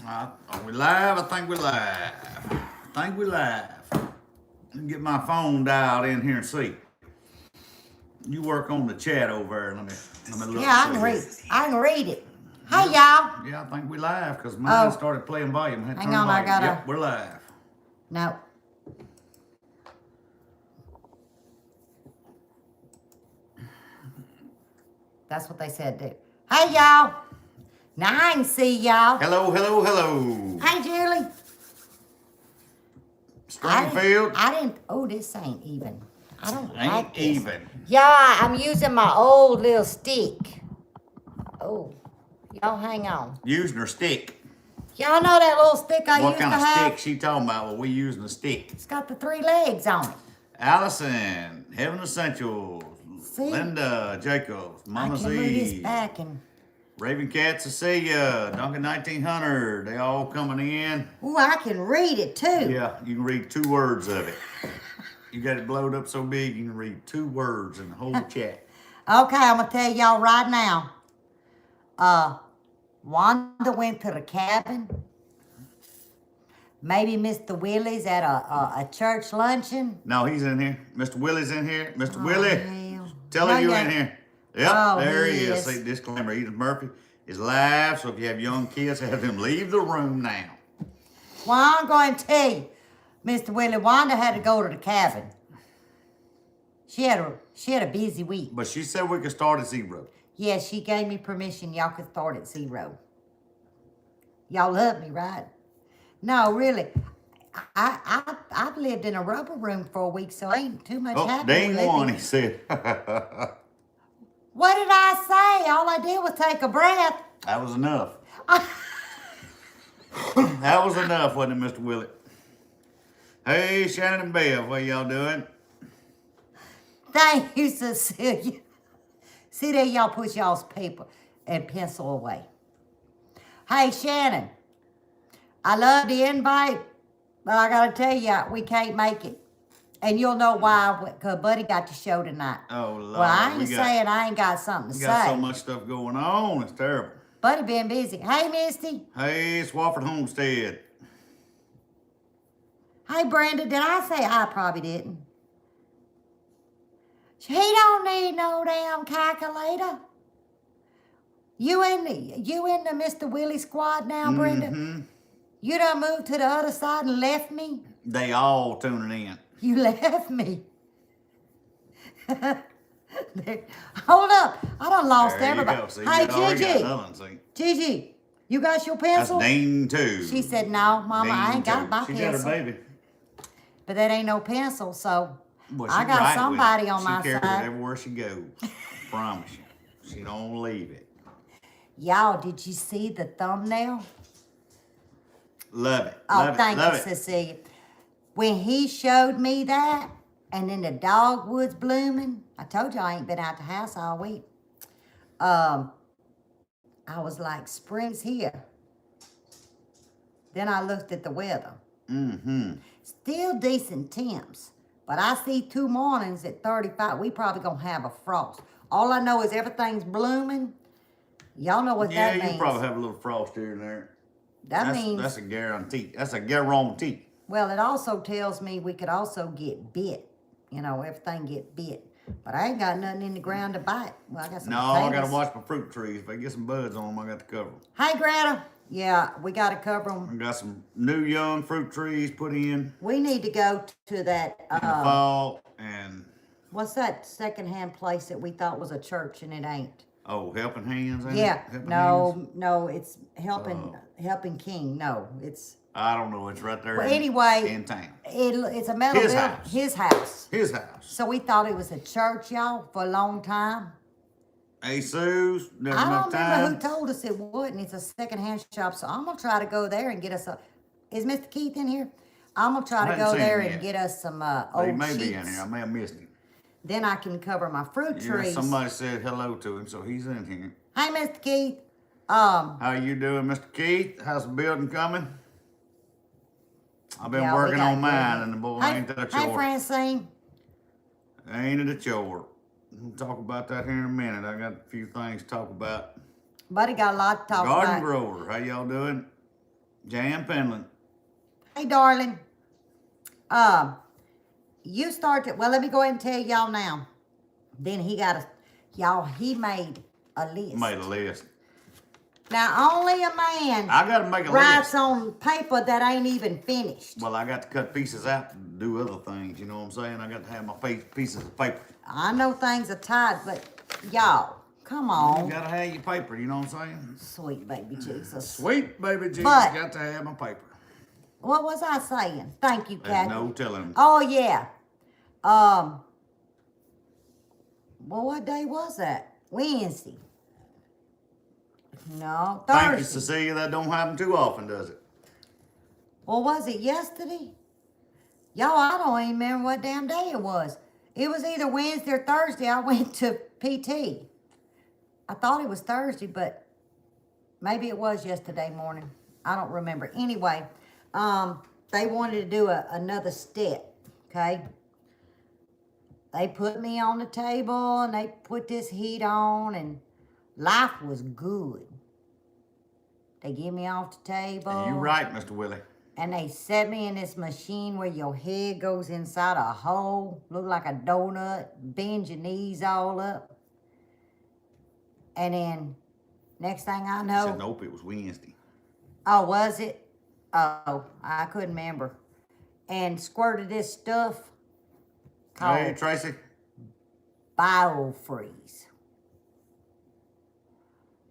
Are we live? I think we're live. I think we're live. Let me get my phone dialed in here and see. You work on the chat over there. Let me look. Yeah, I can read it. Hey, y'all. Yeah, I think we live because mine started playing volume. Hang on, I gotta. Yep, we're live. No. That's what they said, dude. Hey, y'all. Now I can see y'all. Hello, hello, hello. Hey, Julie. Springfield. I didn't. Oh, this ain't even. I don't like this. Even. Yeah, I'm using my old little stick. Oh, y'all hang on. Using her stick. Y'all know that little stick I What used to kind of have? stick she talking about? Well, we using a stick. It's got the 3 legs on it. Allison, Heaven Essentials, See? Linda Jacobs, Mama I can move this Z, back and. Raven Cat Cecilia, Duncan 1900, they all coming in. Ooh, I can read it too. Yeah, you can read 2 words of it. You got it blowed up so big you can read 2 words in the whole chat. Okay, I'm gonna tell y'all right now. Wanda went to the cabin. Maybe Mr. Willie's at a church luncheon. No, he's in here. Mr. Willie's in here. Mr. Willie, Hell. tell No, him you're yeah. in here. Yep, Oh, there he he is. is. See, disclaimer, Edith Murphy is live, so if you have young kids, have them leave the room now. Well, I'm going to tell you, Mr. Willie, Wanda had to go to the cabin. She had a busy week. But she said we could start at 0. Yeah, she gave me permission. Y'all could start at 0. Y'all love me, right? No, really. I've lived in a rubber room for a week, so ain't too much happening. Dane won, he said. What did I say? All I did was take a breath. That was enough. That was enough, wasn't it, Mr. Willie? Hey, Shannon and Bev, what y'all doing? Thank you, Cecilia. See there, y'all put y'all's paper and pencil away. Hey, Shannon, I love the invite, but I gotta tell you, we can't make it. And you'll know why, because Buddy got the show tonight. Oh, Lord. Well, I ain't saying I ain't got something to We say. got so much stuff going on, it's terrible. Buddy been busy. Hey, Misty. Hey, Swafford Homestead. Hey, Brenda, did I say I probably didn't? He don't need no damn calculator. You in the Mr. Willie squad now, Brenda? Mm-hmm. You done moved to the other side and left me? They all tuning in. You left me. Hold up. I done lost There everybody. you go. See, Hey, you already got Gigi. another one, see. Gigi, you got your That's pencil? Dane too. She said, no, Mama, I ain't got my She's pencil. got her baby. But that ain't no pencil, so Well, I she got right somebody with it. on my She carries side. it everywhere she goes. I promise you. She don't leave it. Y'all, did you see the thumbnail? Love it. Oh, Love it. thank Love you, it. Cecilia. When he showed me that, and then the dogwoods blooming, I told you I ain't been out the house all week. I was like, spring's here. Then I looked at the weather. Mm-hmm. Still decent temps, but I see 2 mornings at 35. We probably gonna have a frost. All I know is everything's blooming. Y'all know what that means. Yeah, you probably have a little frost here and there. That means... That's a guarantee. That's a guarantee. Well, it also tells me we could also get bit. You know, everything get bit. But I ain't got nothing in the ground to bite. Well, I got some I potatoes. got to watch my fruit trees. If I get some buds on them, I got to cover them. Hey, Greta. Yeah, we got to cover them. I got some new young fruit trees put in. We need to go to that... in the fall and... What's that secondhand place that we thought was a church and it ain't? Oh, Helping Hands? Ain't Yeah. it? Helping No, Hands? no, it's Helping King. No, it's... I don't know. It's right there anyway, in town. It's a metal His building. house. His house. His house. So we thought it was a church, y'all, for a long time. Hey, Sue's. Never I enough don't remember time. who told us it wasn't. It's a secondhand shop, so I'm going to try to go there and get us a... Is Mr. Keith in here? I'm going to try to haven't go seen there him and yet. get us some He old may sheets. be in here. I may have missed him. Then I can cover my fruit Yeah, trees. somebody said hello to him, so he's in here. Hey, Mr. Keith. How you doing, Mr. Keith? How's the building coming? I've been Yeah, we working gotta on go mine, ahead. and the boy Hey, ain't that a hey, chore. Francine. Ain't it a chore? We'll talk about that here in a minute. I got a few things to talk about. Buddy got a lot to talk Garden about. grower, how y'all doing? Jan Penland. Hey, darling. You started, well, let me go ahead and tell y'all now. Then he he made a list. Made a list. Now, only a man I got to make a writes list. on paper that ain't even finished. Well, I got to cut pieces out and do other things, you know what I'm saying? I got to have my pieces of paper. I know things are tight, but y'all, come on. You got to have your paper, you know what I'm saying? Sweet baby Jesus. Sweet baby Jesus, But- got to have my paper. What was I saying? Thank you, There's Kathy. no telling. Oh, yeah. Well, what day was that? Wednesday. No, Thursday. Thank you, Cecilia. That don't happen too often, does it? Well, was it yesterday? Y'all, I don't even remember what damn day it was. It was either Wednesday or Thursday. I went to PT. I thought it was Thursday, but maybe it was yesterday morning. I don't remember. Anyway, they wanted to do another step, okay? They put me on the table, and they put this heat on, and life was good. They get me off the table. You right, Mr. Willie. And they set me in this machine where your head goes inside a hole, look like a donut, bend your knees all up. And then, next thing I I know... said, nope, it was Wednesday. Oh, was it? Oh, I couldn't remember. And squirted this stuff called Hey, Tracy. BioFreeze.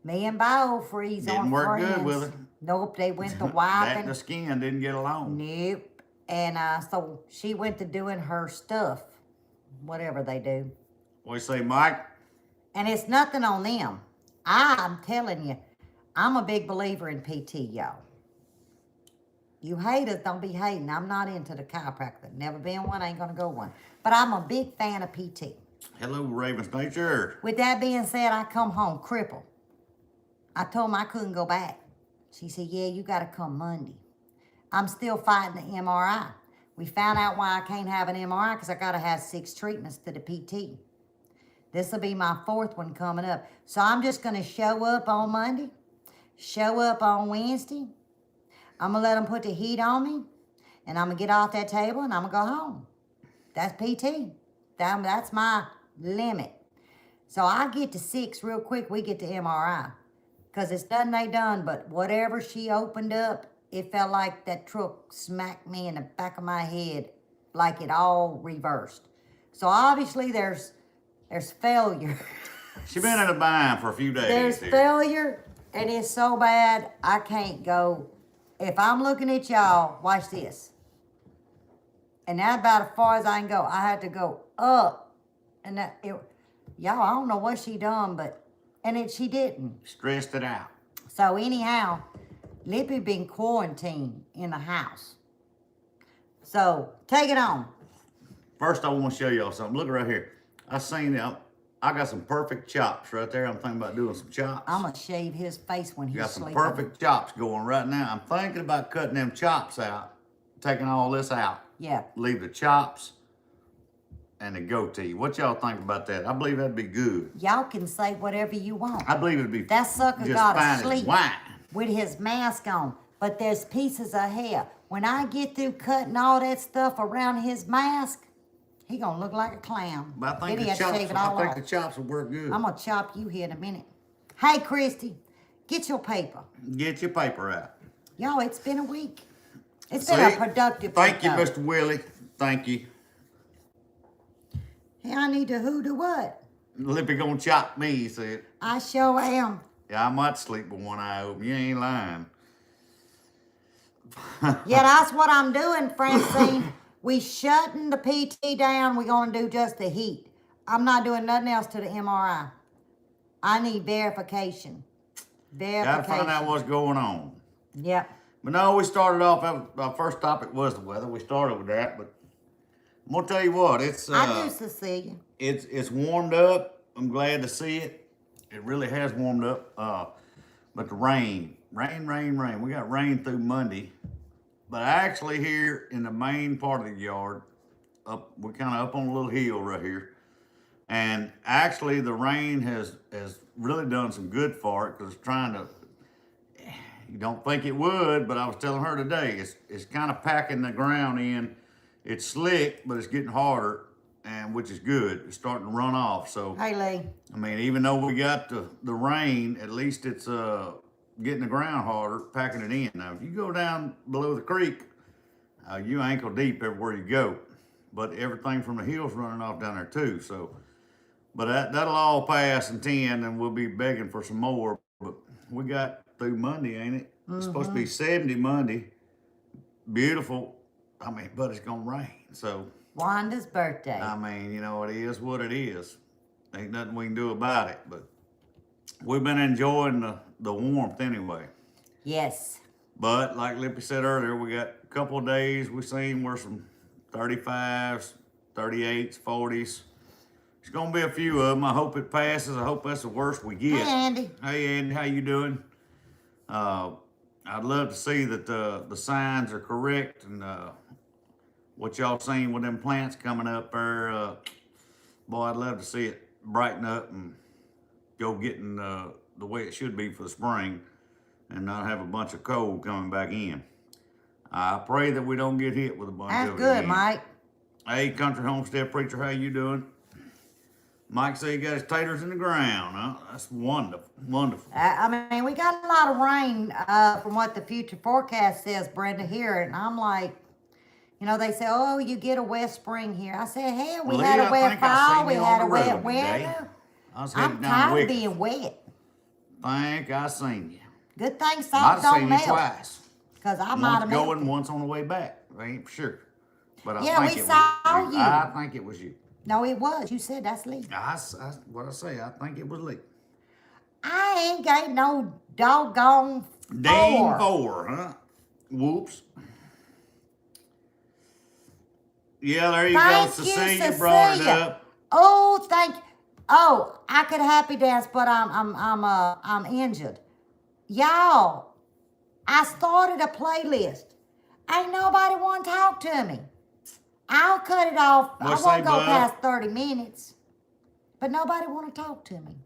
Me and BioFreeze Didn't aren't work friends. good with it. Nope, they went to That wiping. and the skin didn't get along. Nope. And so she went to doing her stuff, whatever they do. What you say, Mike? And it's nothing on them. I'm telling you, I'm a big believer in PT, y'all. You haters don't be hating. I'm not into the chiropractor. Never been one, ain't gonna go one. But I'm a big fan of PT. Hello, Ravens Nature. With that being said, I come home crippled. I told them I couldn't go back. She said, yeah, you gotta come Monday. I'm still fighting the MRI. We found out why I can't have an MRI because I gotta have 6 treatments to the PT. This will be my 4th one coming up. So I'm just gonna show up on Monday, show up on Wednesday. I'm gonna let them put the heat on me, and I'm gonna get off that table and I'm gonna go home. That's PT. That's my limit. So I get to 6 real quick, we get to MRI. Because it's nothing they done, but whatever she opened up, it felt like that truck smacked me in the back of my head, like it all reversed. So obviously there's failure. She been in a bind for a few days. There's here. failure, and it's so bad, I can't go. If I'm looking at y'all, watch this. And that's about as far as I can go. I had to go up. And y'all, I don't know what she done, she didn't. Stressed it out. So anyhow, Lippy been quarantined in the house. So take it on. First, I want to show y'all something. Look right here. I seen it. I got some perfect chops right there. I'm thinking about doing some chops. I'm gonna shave his face when he's Got some sleeping. perfect chops going right now. I'm thinking about cutting them chops out, taking all this out. Yeah. Leave the chops and the goatee. What y'all think about that? I believe that'd be good. Y'all can say whatever you want. I believe it'd be That sucker just got fine to sleep as wine. with his mask on, but there's pieces of hair. When I get through cutting all that stuff around his mask, he gonna look like a clown. But I think Then he the has to chops. shave it all I think off. the chops will work good. I'm gonna chop you here in a minute. Hey, Christy, get your paper. Get your paper out. Y'all, it's been a week. It's been a productive week. Thank you, though. Mr. Willie. Thank you. Hey, I need to who to what? Lippy gonna chop me, he said. I sure am. Yeah, I might sleep with one eye open. You ain't lying. Yeah, that's what I'm doing, Francine. We shutting the PT down. We're gonna do just the heat. I'm not doing nothing else to the MRI. I need verification. Gotta find out what's going on. Yep. But no, we started off, our first topic was the weather. We started with that, but I'm gonna tell you what, I do, Cecilia. it's warmed up. I'm glad to see it. It really has warmed up. But the rain. We got rain through Monday. But actually here in the main part of the yard, we're kind of up on a little hill right here. And actually the rain has really done some good for it because it's trying to, You don't think it would, but I was telling her today, it's kind of packing the ground in. It's slick, but it's getting harder, and which is good. It's starting to run off. So, Hey, Lee. I mean, even though we got the rain, at least it's getting the ground harder, packing it in. Now, if you go down below the creek, you ankle deep everywhere you go. But everything from the hill's running off down there too. So, but that'll all pass in 10, and we'll be begging for some more. But we got through Monday, ain't it? It's supposed to be 70 Monday. Beautiful. I mean, but it's gonna rain. So Wanda's birthday. I mean, you know, it is what it is. Ain't nothing we can do about it. But we've been enjoying the warmth anyway. Yes. But like Lippy said earlier, we got a couple of days we seen where some 35s, 38s, 40s. It's gonna be a few of them. I hope it passes. I hope that's the worst we get. Hey, Andy. Hey, Andy, how you doing? I'd love to see that the signs are correct and what y'all seen with them plants coming up there. Boy, I'd love to see it brighten up and go getting the way it should be for the spring and not have a bunch of cold coming back in. I pray that we don't get hit with a bunch That's of it good, again. Mike. Hey, Country Homestead Preacher, how you doing? Mike said he got his taters in the ground, huh? That's wonderful, wonderful. I mean, we got a lot of rain from what the future forecast says, Brenda, here. And I'm like, you know, they say, oh, you get a wet spring here. I said, hell, we Lee, had a I wet think I fall. seen We you had on a the wet road today. winter. I was headed I'm down tired of Wickens. being wet. Think I seen you. Good thing Might salt have don't seen you melt. twice. Because I might Once have going, melted. once on the way back. I ain't for sure. But I Yeah, think we it saw was you. I think it was you. No, it was. You said that's Lee. What I say, I think it was Lee. I ain't got no doggone Dang 4. 4, huh? Whoops. Yeah, there you Thank go. you, Cecilia brought it Cecilia. up. Oh, thank you. Oh, I could happy dance, but I'm injured. Y'all, I started a playlist. Ain't nobody want to talk to me. I'll cut it off. What I say, won't go bud? past 30 minutes. But nobody want to talk to me.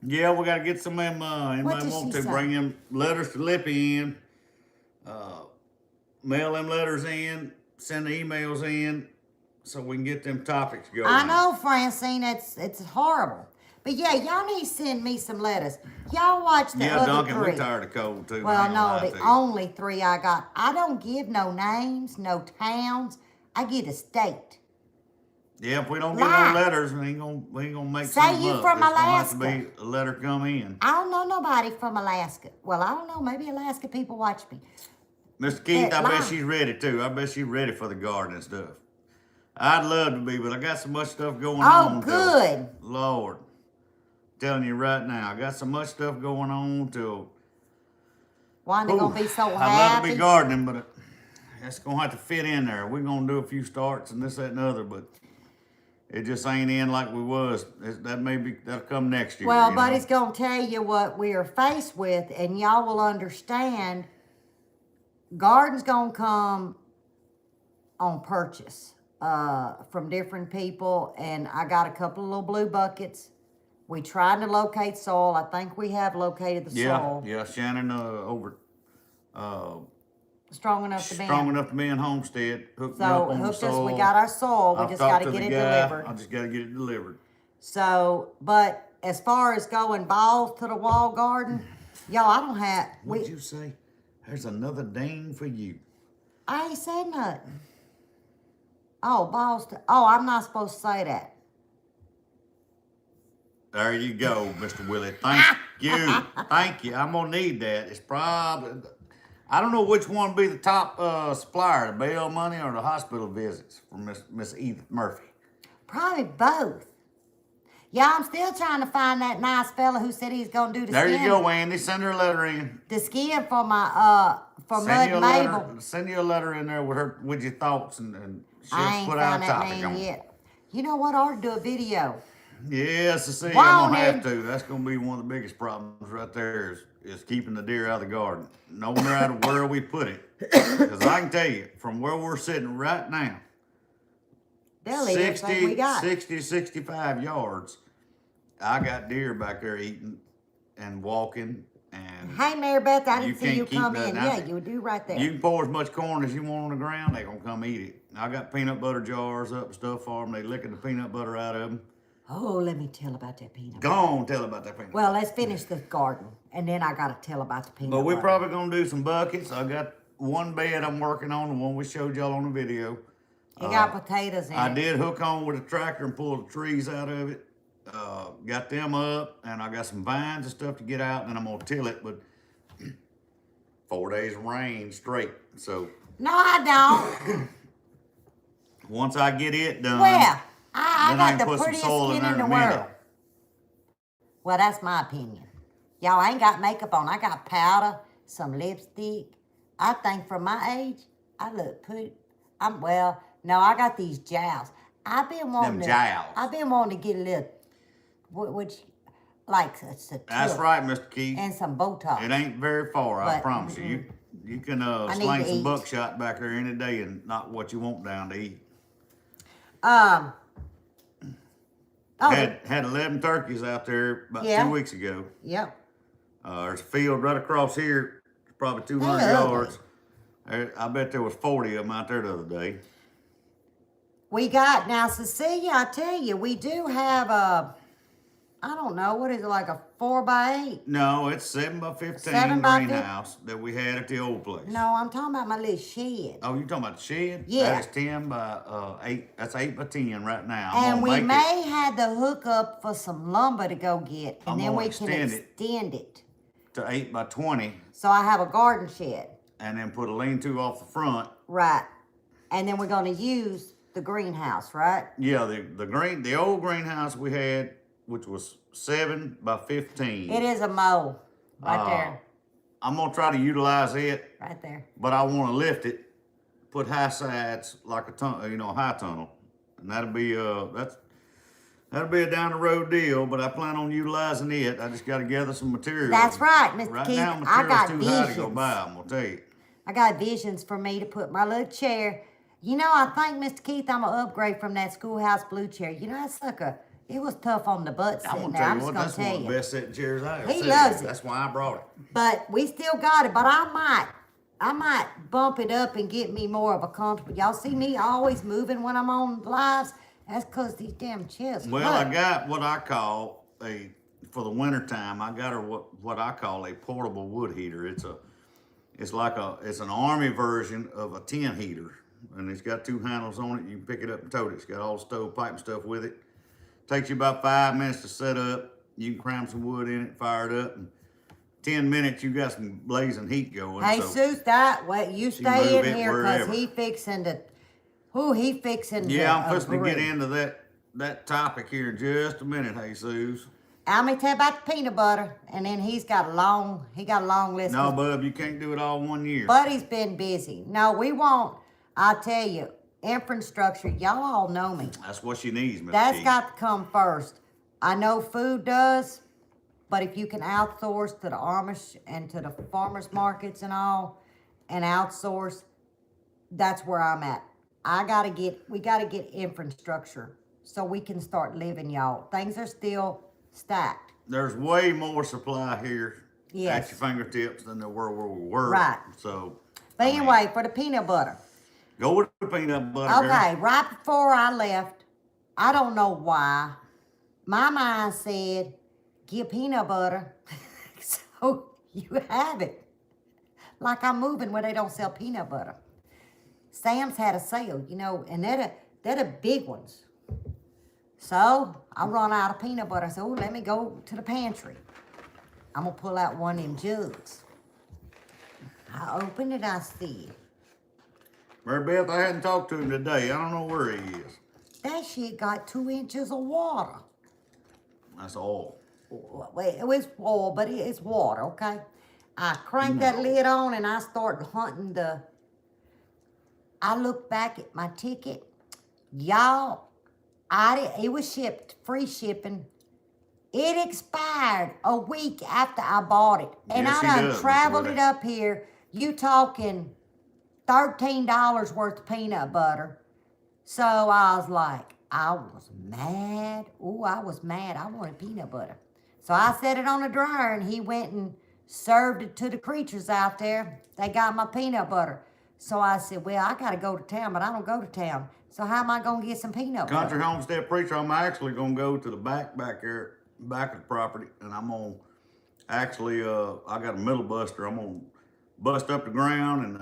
Yeah, we got to get some of them, anybody did want she to say? bring them letters to Lippy in, mail them letters in, send the emails in, so we can get them topics going. I know, Francine, it's horrible. But yeah, y'all need to send me some letters. Y'all watch the Yeah, other Duncan, 3. we tired of cold too. I Well, ain't gonna no, lie the to you. only 3 I got. I don't give no names, no towns. I give a state. Yeah, if we don't Lie. get no letters, we ain't gonna make Say something you up. from It's gonna have to Alaska. be a letter come in. I don't know nobody from Alaska. Well, I don't know. Maybe Alaska people watch me. Mr. Keith, Lie. I bet she's ready too. I bet she's ready for the garden and stuff. I'd love to be, but I got so much stuff going on. Oh, good. Lord. Telling you right now, I got so much stuff going on till Wanda gonna be so I'd love happy. to be gardening, but that's gonna have to fit in there. We're gonna do a few starts and this, that, and the other, but it just ain't in like we was. That'll come next year. Well, you Buddy's know? gonna tell you what we are faced with, and y'all will understand. Garden's gonna come on purchase from different people, and I got a couple of little blue buckets. We tried to locate soil. I think we have located the soil. Yeah, Shannon over Strong enough to be strong in. enough to be in Homestead. Hooked me So up on the hooked us. soil. We got our soil. We I've just talked got to to get the it guy. delivered. I just got to get it delivered. So, but as far as going balls to the wall garden, y'all, I don't have. What'd you say? There's another ding for you. I ain't said nothing. Oh, balls to. Oh, I'm not supposed to say that. There you go, Mr. Willie. Thank you. Thank you. I'm going to need that. It's probably, I don't know which one would be the top supplier, the bail money or the hospital visits from Miss Edith Murphy. Probably both. Yeah, I'm still trying to find that nice fella who said he's gonna do the There skin. you go, Andy. Send her a letter in. The skin for my for Mud Mabel. Send you a letter in there with your thoughts and she'll I ain't put out found a that topic on name it. yet. You know what? I ought to do a video. Yeah, Cecilia, Wow, I'm gonna have man. to. That's gonna be one of the biggest problems right there is keeping the deer out of the garden. No matter where we put it. Because I can tell you, from where we're sitting right now, They'll eat everything we got. 60, 65 yards, I got deer back there eating and walking And hey, Mary Beth, I you didn't see can't you keep come nothing in. out Yeah, there. you do right there. You can pour as much corn as you want on the ground, they're gonna come eat it. I got peanut butter jars up and stuff for them. They licking the peanut butter out of them. Oh, let me tell about that peanut Go butter. on, tell about that peanut butter. Well, let's finish the garden, and then I got to tell about the peanut But butter. we're probably gonna do some buckets. I got one bed I'm working on, the one we showed y'all on the video. It got potatoes in I it. did hook on with a tractor and pull the trees out of it. Got them up, and I got some vines and stuff to get out, and I'm gonna till it. But 4 days of rain straight. So No, I don't. once I get it done, Well, I then got can the put some prettiest soil in skin there in in the a minute. world. Well, that's my opinion. Y'all ain't got makeup on. I got powder, some lipstick. I think for my age, I look pretty. No, I got these jowls. I've been wanting to get a little, like a That's right, Mr. Keith. and some Botox. It ain't very far, I But, promise you. You can need sling to some eat. buckshot back there any day and not what you want down to eat. Oh, Had 11 turkeys out there about Yeah. 2 weeks ago. yep. There's a field right across here, probably 200 They ugly. yards. I bet there was 40 of them out there the other day. We got, now Cecilia, I tell you, we do have I don't know, what is it, like a 4x8? No, it's 7 by 15 7 by 50? greenhouse that we had at the old place. No, I'm talking about my little shed. Oh, you talking about the shed? Yeah. That is 10 by 8. That's 8 by 10 right now. And we may have the hookup for some lumber to go get, and I'm then gonna we can extend it. to 8 by 20 So I have a garden shed, and then put a lean-to off the front. right? And then we're gonna use the greenhouse, right? Yeah, the old greenhouse we had, which was 7 by 15. It is a mole, right there, I'm gonna try to utilize it, right there. but I want to lift it, put high sides like a tunnel, a high tunnel, and that'll be that'll be a down the road deal. But I plan on utilizing it. I just got to gather some materials. That's right, Mr. Right Keith. now, I materials got too high to go visions. by. I'm gonna tell you. I got visions for me to put my little chair. You know, I think, Mr. Keith, I'm going to upgrade from that schoolhouse blue chair. You know, that sucker, it was tough on the butt I'm sitting gonna there. tell I'm you just what. going That's to one tell of you. the best set chairs I ever He seen. loves it. That's why I brought it. But we still got it. But I might bump it up and get me more of a comfortable. Y'all see me always moving when I'm on lives? That's because these damn chairs Well, hurt. I got what I call for the winter time. I got her what I call a portable wood heater. It's an army version of a tin heater, and it's got 2 handles on it. You can pick it up and tote it. It's got all the stovepipe and stuff with it. Takes you about 5 minutes to set up. You can cram some wood in it, fire it up, and 10 minutes you got some blazing heat going. Hey, so, Seuss, you move stay in it here because wherever. he fixing to, he fixing to yeah, I'm fixing to get agree. into that topic here in just a minute, Jesus. I'm gonna tell you about the peanut butter, and then he got a long list. No, bub, you can't do it all in 1 year. Buddy's been busy. No, we won't. I tell you, infrastructure. Y'all all know me. That's what she needs, Mr. That's Keith. got to come first. I know food does, but if you can outsource to the Amish and to the farmers markets and all, and outsource, that's where I'm at. We gotta get infrastructure so we can start living, y'all. Things are still stacked. There's way more supply here Yes. at your fingertips than there were where we were. Right. So, But I mean, anyway, for the peanut butter. go with the peanut butter. Okay, Girl. right before I left, I don't know why, my mind said, get peanut butter. So you have it. Like I'm moving where they don't sell peanut butter. Sam's had a sale, and they're the big ones. So I run out of peanut butter. I said, let me go to the pantry. I'm going to pull out one of them jugs. I opened it, I see it. Mary Beth, I hadn't talked to him today. I don't know where he is. That shit got 2 inches of water. That's all. Well, it was oil, but it's water, okay? I cranked that lid on and I started hunting I looked back at my ticket. Y'all, it was shipped, free shipping. It expired a week after I bought it. And Yes, I it done does, Miss traveled Woody. it up here. You talking $13 worth of peanut butter. So I was like, I was mad. Ooh, I was mad. I wanted peanut butter. So I set it on the dryer and he went and served it to the creatures out there. They got my peanut butter. So I said, well, I got to go to town, but I don't go to town. So how am I going to get some peanut butter? Country homestead preacher, I'm actually gonna go to the back there, back of the property, and I'm gonna actually, I got a middle buster. I'm gonna bust up the ground and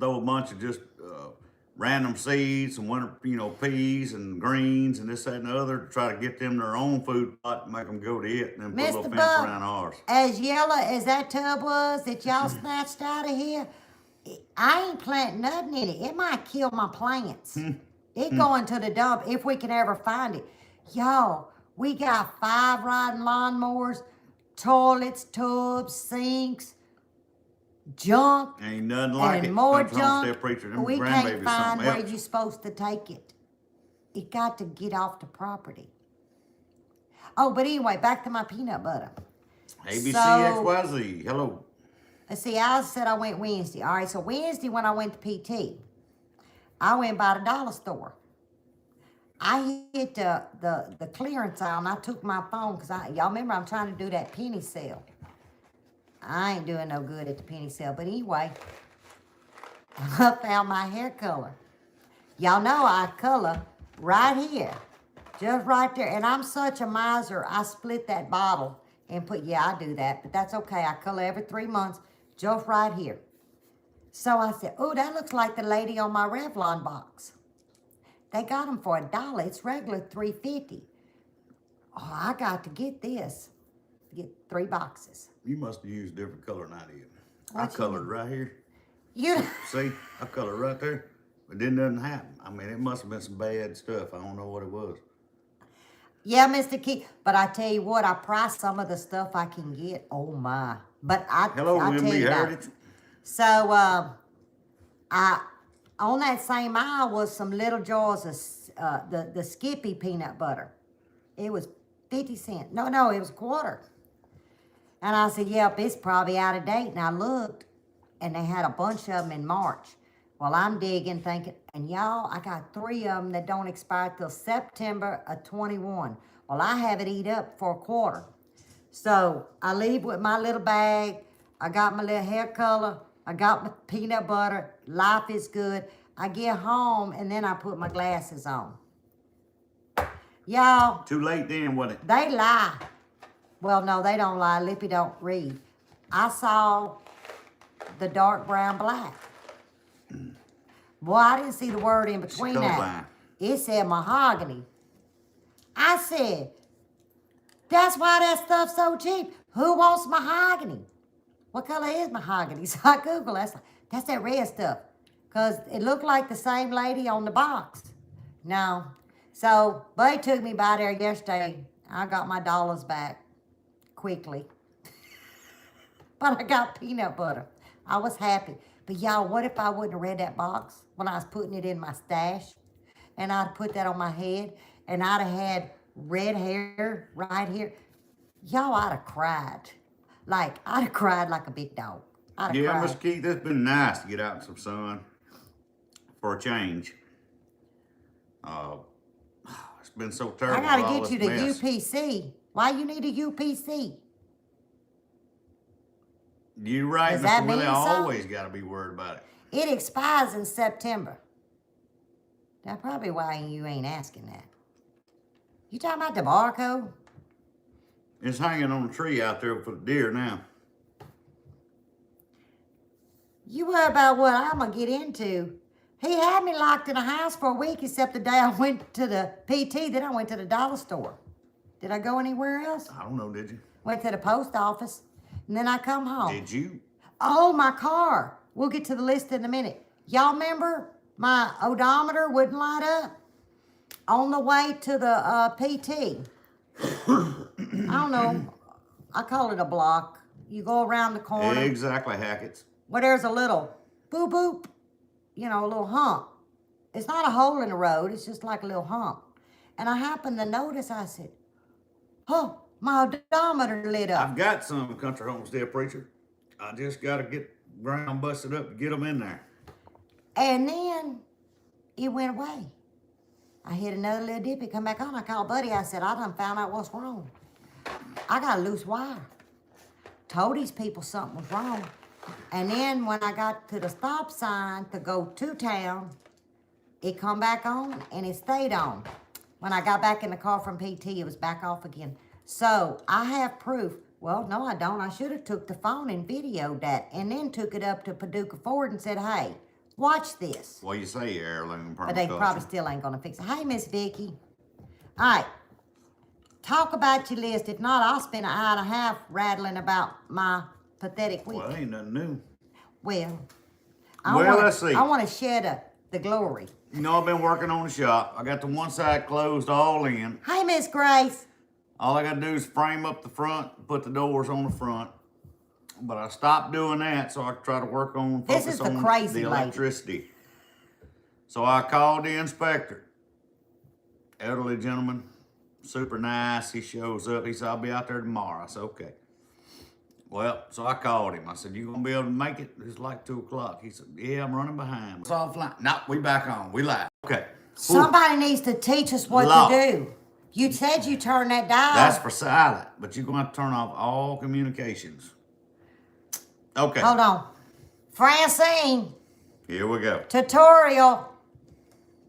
throw a bunch of just random seeds, some winter, peas and greens and this, that, and the other to try to get them their own food plot and make them go to it, and then put a little Mr. fence Buck, around ours. as yellow as that tub was that y'all snatched out of here, I ain't planting nothing in it. It might kill my plants. It going to the dump if we can ever find it. Y'all, we got 5 riding lawnmowers, toilets, tubs, sinks, junk, Ain't nothing like and it. more Country homestead junk. preacher, them We grandbabies can't find something where else. you're supposed to take it. It got to get off the property. Oh, but anyway, back to my peanut butter. ABCXYZ, hello. Let's see, I said I went Wednesday. All right, so Wednesday when I went to PT, I went by the dollar store. I hit the clearance aisle and I took my phone because y'all remember I'm trying to do that penny sale. I ain't doing no good at the penny sale, but anyway, I found my hair color. Y'all know I color right here, just right there. And I'm such a miser, I split that bottle and put, yeah, I do that, but that's okay. I color every 3 months, just right here. So I said, oh, that looks like the lady on my Revlon box. They got them for $1. It's regular $3.50. Oh, I got to get this. Get 3 boxes. You must have used different color than I did. What I you colored right here. You See, I colored right there. But then nothing happened. I mean, it must have been some bad stuff. I don't know what it was. Yeah, Mr. Key. But I tell you what, I priced some of the stuff I can get. Oh my! But Hello, I tell Emily you now. Heritage. So I on that same aisle was some little jars of the Skippy peanut butter. It was 50 cents. No, it was a quarter. And I said, yep, it's probably out of date. And I looked, and they had a bunch of them in March. Well, I'm digging, thinking, and y'all, I got 3 of them that don't expire till September of 21. Well, I have it eat up for a quarter. So I leave with my little bag. I got my little hair color. I got my peanut butter. Life is good. I get home, and then I put my glasses on. Y'all, Too late then, wasn't it? they lie. Well, no, they don't lie. Lippy don't read. I saw the dark brown black. Boy, I didn't see the word in between that. colorblind. It said mahogany. I said, that's why that stuff's so cheap. Who wants mahogany? What color is mahogany? So I Googled, that's that red stuff. Because it looked like the same lady on the box. No. So, Buddy took me by there yesterday. I got my dollars back quickly. But I got peanut butter. I was happy. But y'all, what if I wouldn't have read that box when I was putting it in my stash? And I'd put that on my head, and I'd have had red hair right here. Y'all, I'd have cried. I'd have cried like a big dog. I'd have Yeah, cried. Miss Keith, it's been nice to get out in some sun for a change. It's been so terrible. I gotta with all get you this to mess. UPC. Why you need a UPC? You right, Does that Mr. Willie. mean I something? always got to be worried about it. It expires in September. That's probably why you ain't asking that. You talking about the barcode? It's hanging on a tree out there for the deer now. You worry about what I'm gonna get into. He had me locked in a house for a week except the day I went to the PT, then I went to the dollar store. Did I go anywhere else? I don't know, did you? Went to the post office, and then I come home. Did you? Oh, my car. We'll get to the list in a minute. Y'all remember my odometer wouldn't light up? On the way to the PT. I don't know. I call it a block. You go around the corner. Exactly, Hackett's. Where there's a little boop boop, a little hump. It's not a hole in the road, it's just like a little hump. And I happened to notice, I said, oh, my odometer lit up. I've got some country homestead preacher. I just got to get ground busted up to get them in there. And then it went away. I hit another little dip, it come back on. I called Buddy, I said, I done found out what's wrong. I got a loose wire. told these people something was wrong. And then when I got to the stop sign to go to town, it come back on and it stayed on. When I got back in the car from PT, it was back off again. So I have proof. Well, no, I don't. I should have took the phone and videoed that and then took it up to Paducah Ford and said, hey, watch this. Well, you say heirloom permaculture. But they probably still ain't gonna fix it. Hey, Miss Vicky. All right. Talk about your list. If not, I'll spend an hour and a half rattling about my pathetic week. Well, ain't nothing new. Well, Let's see. I want to share the glory. You know, I've been working on the shop. I got the one side closed all in. Hey, Miss Grace. All I gotta do is frame up the front, put the doors on the front. But I stopped doing that, so I could try to work on focus on the electricity. So I called the inspector. Elderly gentleman, super nice. He shows up. He said, I'll be out there tomorrow. I said, okay. Well, so I called him. I said, you gonna be able to make it? It's like 2 o'clock. He said, yeah, I'm running behind. It's offline. No, we back on. We live. Okay. Somebody needs to teach us what to do. You said you turned that dial. That's for silent, but you're gonna have to turn off all communications. Okay. Hold on. Francine. Here we go. Tutorial.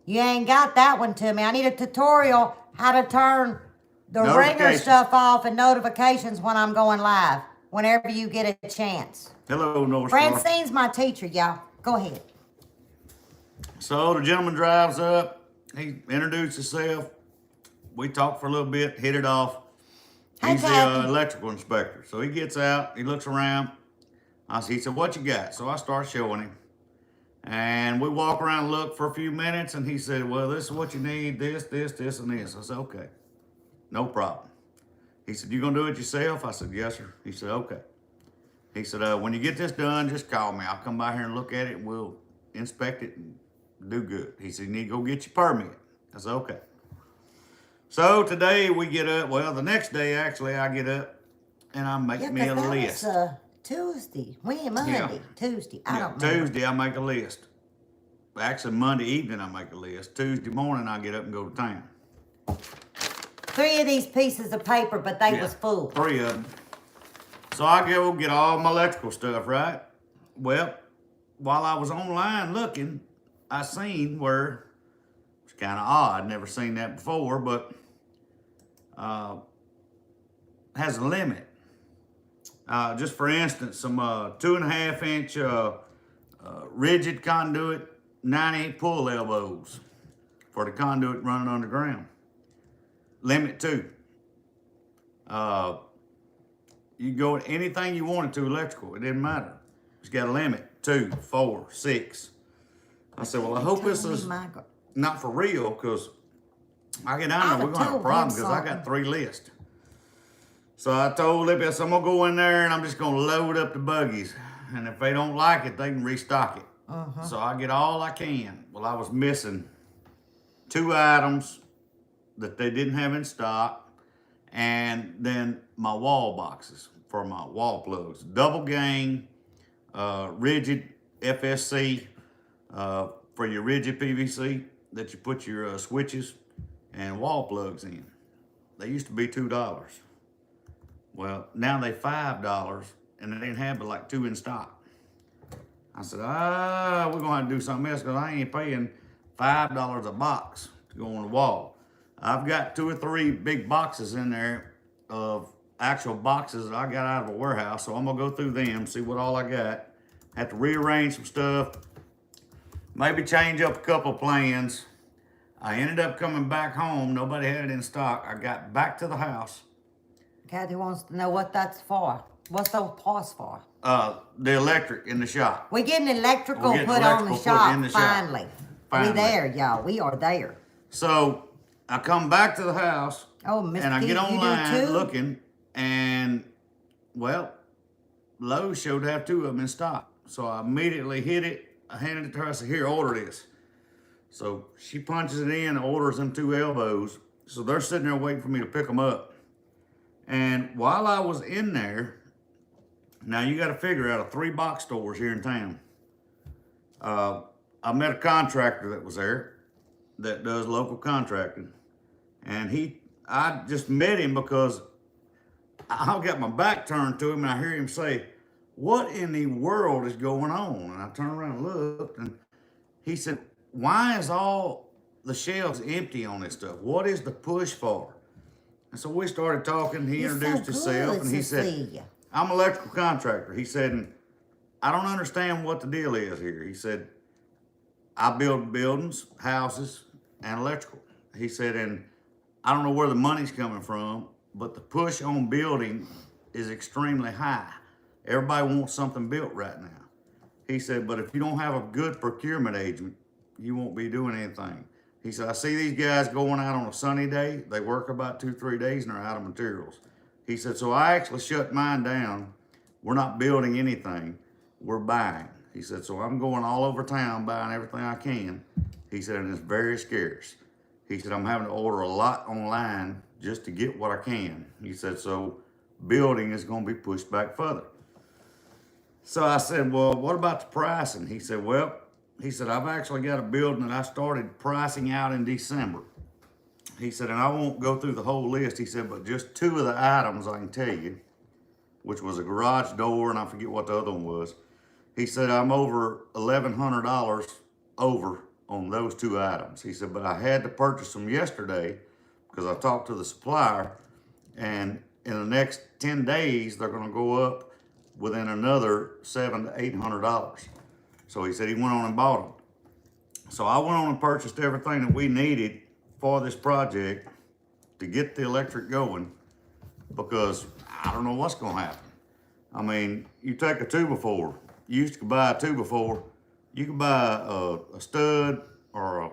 You ain't got that one to me. I need a tutorial how to turn the ringer stuff off and notifications when I'm going live. Whenever you get a chance. Hello, North Shore. Francine's my teacher, y'all. Go ahead. So the gentleman drives up. He introduced himself. We talked for a little bit, hit it off. He's the electrical inspector. So he gets out, he looks around. He said, what you got? So I start showing him. And we walk around and look for a few minutes, and he said, well, this is what you need, this, and this. I said, okay, no problem. He said, you gonna do it yourself? I said, yes, sir. He said, okay. He said, when you get this done, just call me. I'll come by here and look at it, and we'll inspect it and do good. He said, you need to go get your permit. I said, okay. So today we get up, well, the next day, actually, I get up, and I make me a list. Was, Tuesday. When? Monday? Yeah. Tuesday. I don't know. Tuesday, I make a list. Actually, Monday evening, I make a list. Tuesday morning, I get up and go to town. 3 of these pieces of paper, but they was full. 3 of them. So I go get all my electrical stuff, right? Well, while I was online looking, I seen where, it's kind of odd, never seen that before, but has a limit. Just for instance, some 2.5 inch rigid conduit, 9-inch pull elbows for the conduit running underground. Limit 2. You go at anything you wanted to electrical, it didn't matter. It's got a limit, 2, 4, 6. I said, well, I hope this is not for real, because I get down there, we're gonna have a problem, because I got 3 lists. So I told Libby, I said, I'm gonna go in there and I'm just gonna load up the buggies. And if they don't like it, they can restock it. So I get all I can. Well, I was missing 2 items that they didn't have in stock, and then my wall boxes for my wall plugs. Double gang, rigid FSC for your rigid PVC that you put your switches and wall plugs in. They used to be $2. Well, now they $5, and they didn't have but like 2 in stock. I said, we're gonna have to do something else, because I ain't paying $5 a box to go on the wall. I've got 2 or 3 big boxes in there of actual boxes that I got out of a warehouse, so I'm gonna go through them, see what all I got. Have to rearrange some stuff, maybe change up a couple of plans. I ended up coming back home, nobody had it in stock. I got back to the house. Kathy wants to know what that's for. What's those parts for? The electric in the shop. We're getting electrical put on the shop, finally. We're there, y'all. We are there. So I come back to the house, and I get online looking, and, well, Lowe's showed to have 2 of them in stock. So I immediately hit it. I handed it to her. I said, here, order this. So she punches it in, orders them 2 elbows. So they're sitting there waiting for me to pick them up. And while I was in there, now you got to figure out 3 box stores here in town. I met a contractor that was there that does local contracting. And I just met him because I got my back turned to him, and I hear him say, "What in the world is going on?" And I turned around and looked, and he said, "Why is all the shelves empty on this stuff? What is the push for?" And so we started talking. He It's introduced so himself, good and he to said, see you. "I'm an electrical contractor." He said, "And I don't understand what the deal is here." He said, "I build buildings, houses, and electrical." He said, "And I don't know where the money's coming from, but the push on building is extremely high. Everybody wants something built right now." He said, "But if you don't have a good procurement agent, you won't be doing anything." He said, "I see these guys going out on a sunny day. They work about 2-3 days and they're out of materials." He said, "So I actually shut mine down. We're not building anything. We're buying." He said, "So I'm going all over town buying everything I can." He said, "And it's very scarce." He said, "I'm having to order a lot online just to get what I can." He said, "So building is going to be pushed back further." So I said, "Well, what about the pricing?" He said, "Well," he said, "I've actually got a building that I started pricing out in December." He said, "And I won't go through the whole list." He said, "But just two of the items I can tell you, which was a garage door and I forget what the other one was." He said, "I'm over $1,100 over on those two items." He said, "But I had to purchase them yesterday because I talked to the supplier, and in the next 10 days, they're going to go up within another $700 to $800. So he said he went on and bought them. So I went on and purchased everything that we needed for this project to get the electric going, because I don't know what's going to happen. I mean, you take a 2x4. You used to buy a 2x4. You could buy a stud or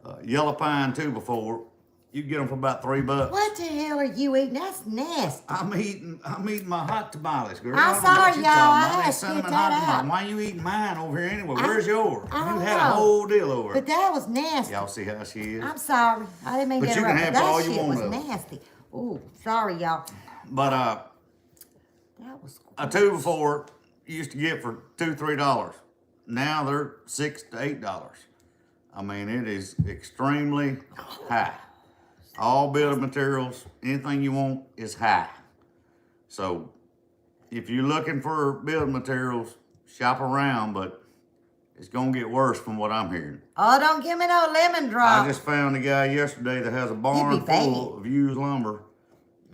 a yellow pine 2x4. You get them for about $3. What the hell are you eating? That's nasty. I'm eating my hot tamales, girl. I'm I don't know sorry, what you y'all. talking I about. had They to cinnamon get hot that tamales. out. Why you eating mine over here anyway? Where's yours? I You don't had know. a whole deal over But it. that was nasty. Y'all see how she is? I'm sorry. I didn't mean But to you can interrupt. have That all you shit want was of it. nasty. Ooh, sorry, y'all. But That was a 2x4 you used to get for $2-3. Now they're $6 to $8. I mean, it is extremely high. All building materials, anything you want is high. So if you're looking for building materials, shop around, but it's gonna get worse from what I'm hearing. Oh, don't give me no lemon drop. I just found a guy yesterday that has a barn full of used lumber,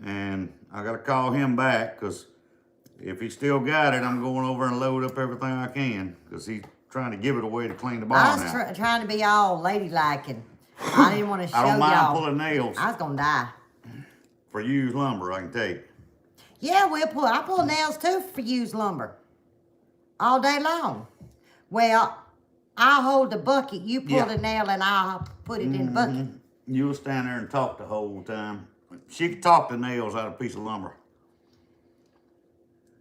and I gotta call him back, because if he still got it, I'm going over and load up everything I can, because he's trying to give it away to clean the barn I was out. trying to be all ladylike, and I didn't want to show I don't mind y'all. pulling nails I was gonna die. for used lumber, I can tell you. Yeah, I pull nails too for used lumber. All day long. Well, I'll hold the bucket. You pull the nail and I'll put it in the bucket. You'll stand there and talk the whole time. She could talk the nails out of a piece of lumber.